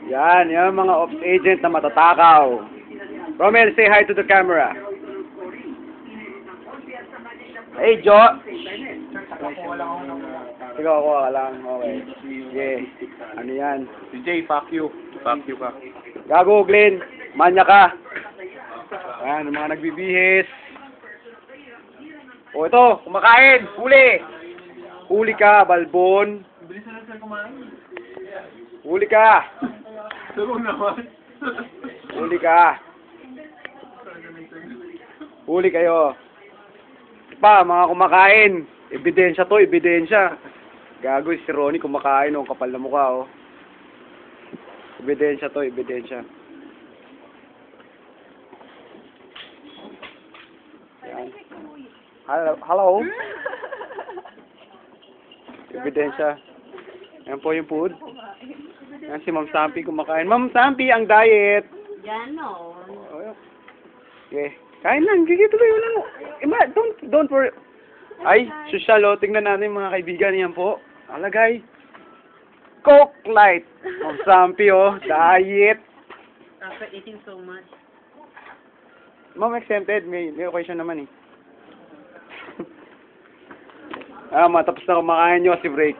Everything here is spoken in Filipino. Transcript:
Yan, yan mga ops agent na matatakaw. Romel, say hi to the camera. Hey, Jo! Sige, ako ka lang. Okay. Sige. Ano yan? Si Jay, fuck you. Fuck you ka. Gago, Glenn. Manya ka. Ayan, mga nagbibihis. O, ito. Kumakain. Huli. Huli ka, balbon. Bilis na lang sila kumain. Huli ka. Tulong naman. Huli ka. Huli kayo. Pa, mga kumakain. Ebidensya to, ebidensya. Gago, si Ronnie kumakain, oh, kapal na mukha, oh. Ebidensya to, ebidensya. Yan. Hello? Ebidensya. Yan po yung food. Yan si Ma'am Sampi kumakain. Ma'am Sampi, ang diet. Ganon. Okay. Kain lang, gigituloy mo lang. Don't worry. Ay, social, oh. Tingnan natin mga kaibigan yan po. Alagay. Coke Light. Ma'am Sampi, oh. Diet. After eating so much. Ma'am exempted. May occasion naman, eh. Matapos na kumakain nyo kasi break.